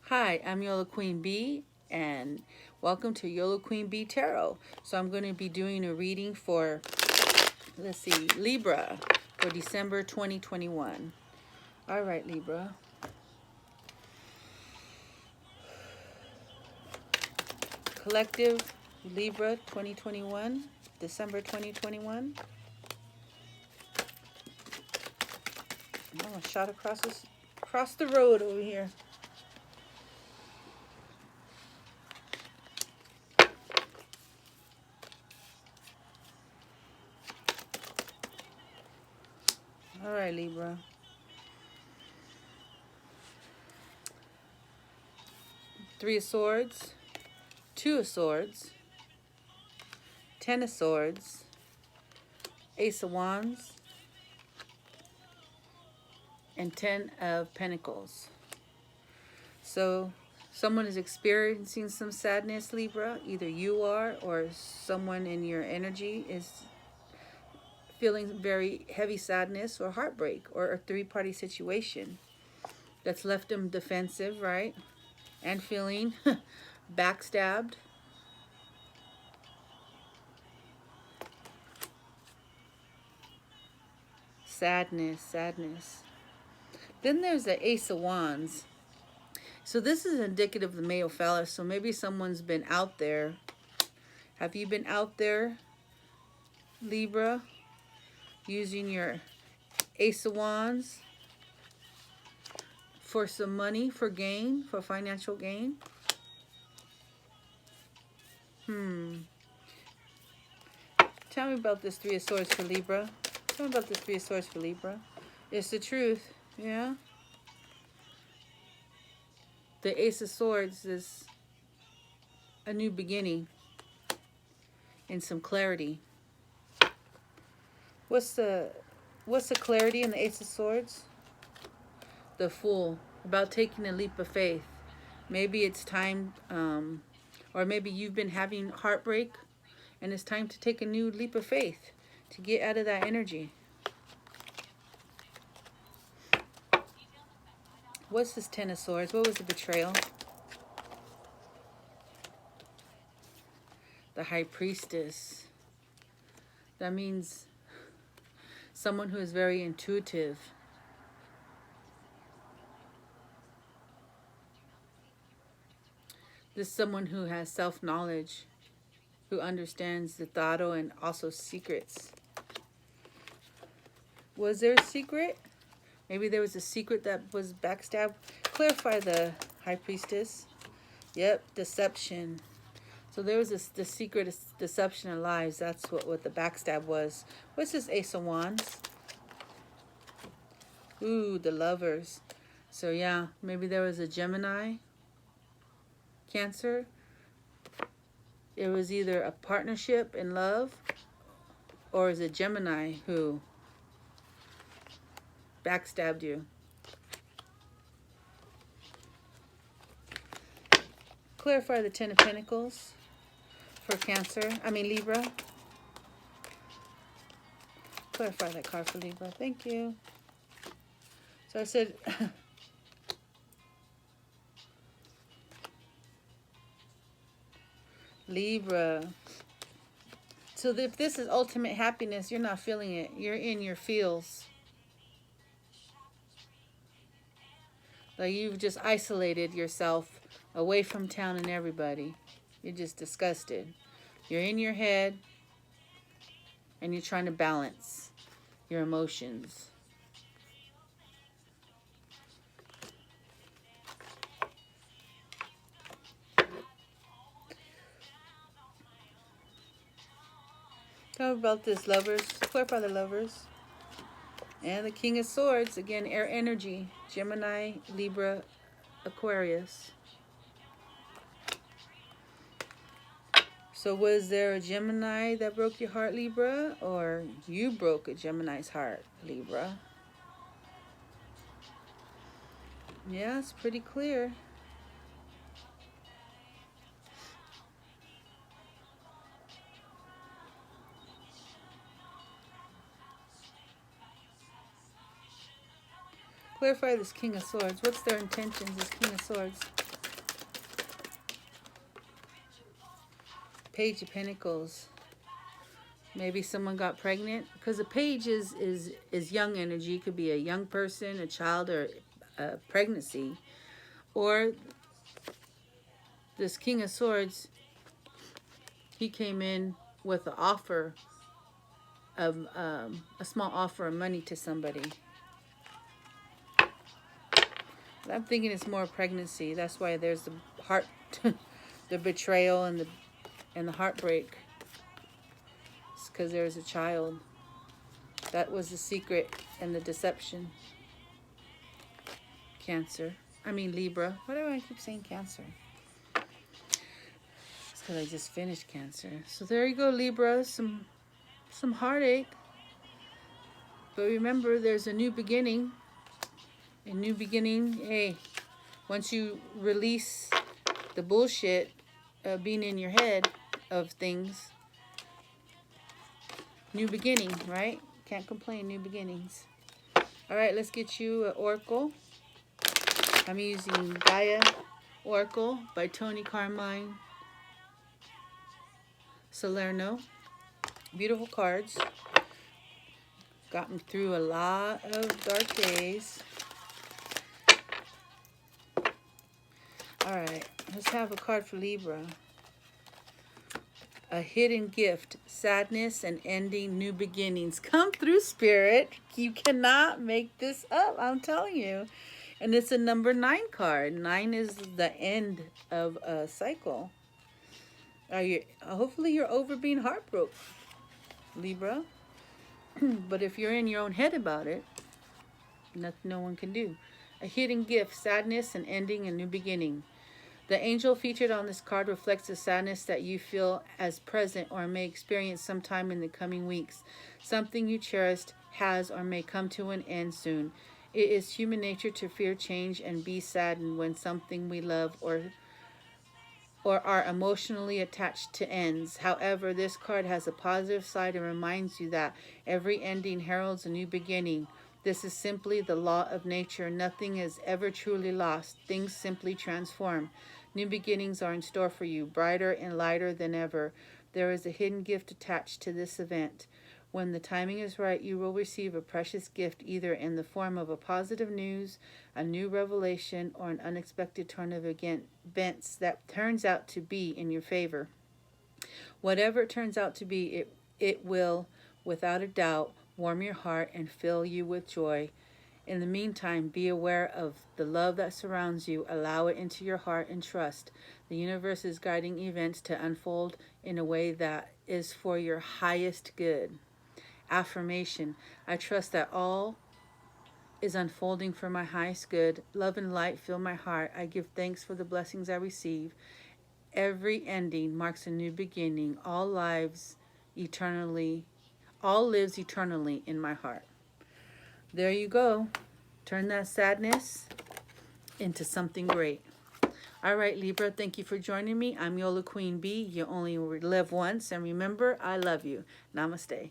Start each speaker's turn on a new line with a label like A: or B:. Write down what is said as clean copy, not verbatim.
A: Hi, I'm Yolo Queen B, and welcome to Yolo Queen B Tarot. So I'm going to be doing a reading for, let's see, Libra for December 2021. All right, Libra. Collective Libra 2021, December 2021. Oh, a shot across the road over here. All right, Libra. Three of Swords, Two of Swords, Ten of Swords, Ace of Wands, and Ten of Pentacles. So someone is experiencing some sadness, Libra. Either you are or someone in your energy is feeling very heavy sadness or heartbreak, or a three-party situation that's left them defensive, right? And feeling backstabbed. Sadness. Then there's the Ace of Wands. So this is indicative of the male phallus. So maybe someone's been out there. Have you been out there, Libra, using your Ace of Wands for some money, for gain, for financial gain? Tell me about this Three of Swords for Libra. Tell me about this Three of Swords for Libra. It's the truth, yeah? The Ace of Swords is a new beginning and some clarity. What's the clarity in the Ace of Swords? The Fool, about taking a leap of faith. Maybe it's time, or maybe you've been having heartbreak, and it's time to take a new leap of faith to get out of that energy. What's this Ten of Swords? What was the betrayal? The High Priestess. That means someone who is very intuitive. This is someone who has self-knowledge, who understands the thought and also secrets. Was there a secret? Maybe there was a secret that was backstabbed. Clarify the High Priestess. Yep, deception. So there was the secret deception in lives. That's what the backstab was. What's this Ace of Wands? Ooh, the Lovers. So yeah, maybe there was a Gemini, Cancer. It was either a partnership in love, or is it Gemini who backstabbed you? Clarify the Ten of Pentacles for Libra. Clarify that card for Libra. Thank you. So I said, Libra. So if this is ultimate happiness, you're not feeling it. You're in your feels. Like you've just isolated yourself away from town and everybody. You're just disgusted. You're in your head and you're trying to balance your emotions. Tell me about this, Lovers. Clarify the Lovers. And the King of Swords, again, air energy. Gemini, Libra, Aquarius. So was there a Gemini that broke your heart, Libra? Or you broke a Gemini's heart, Libra? Yeah, it's pretty clear. Clarify this King of Swords. What's their intentions, this King of Swords? Page of Pentacles. Maybe someone got pregnant, because the page is young energy. It could be a young person, a child, or a pregnancy. Or this King of Swords, he came in with an offer of a small offer of money to somebody. I'm thinking it's more pregnancy. That's why there's the heart, the betrayal and the heartbreak. It's because there's a child. That was the secret and the deception. Cancer. I mean Libra. Why do I keep saying Cancer? It's because I just finished Cancer. So there you go, Libra. Some heartache. But remember, there's a new beginning. A new beginning. Hey, once you release the bullshit being in your head of things, new beginning, right? Can't complain, new beginnings. All right, let's get you an oracle. I'm using Gaia Oracle by Toni, Carmine, Salerno. Beautiful cards. Got me through a lot of dark days. All right, let's have a card for Libra. A hidden gift, sadness and ending, new beginnings. Come through, Spirit. You cannot make this up, I'm telling you. And it's a number 9 card. 9 is the end of a cycle. Hopefully you're over being heartbroken, Libra. But if you're in your own head about it, nothing no one can do. A hidden gift, sadness and ending, a new beginning. The angel featured on this card reflects the sadness that you feel as present or may experience sometime in the coming weeks. Something you cherished has or may come to an end soon. It is human nature to fear change and be saddened when something we love or are emotionally attached to ends. However, this card has a positive side and reminds you that every ending heralds a new beginning. This is simply the law of nature. Nothing is ever truly lost. Things simply transform. New beginnings are in store for you, brighter and lighter than ever. There is a hidden gift attached to this event. When the timing is right, you will receive a precious gift either in the form of a positive news, a new revelation, or an unexpected turn of events that turns out to be in your favor. Whatever it turns out to be, it will, without a doubt, warm your heart and fill you with joy. In the meantime, be aware of the love that surrounds you. Allow it into your heart and trust. The universe is guiding events to unfold in a way that is for your highest good. Affirmation. I trust that all is unfolding for my highest good. Love and light fill my heart. I give thanks for the blessings I receive. Every ending marks a new beginning. All lives eternally in my heart. There you go. Turn that sadness into something great. All right, Libra, thank you for joining me. I'm Yolo Queen B. You only live once. And remember, I love you. Namaste.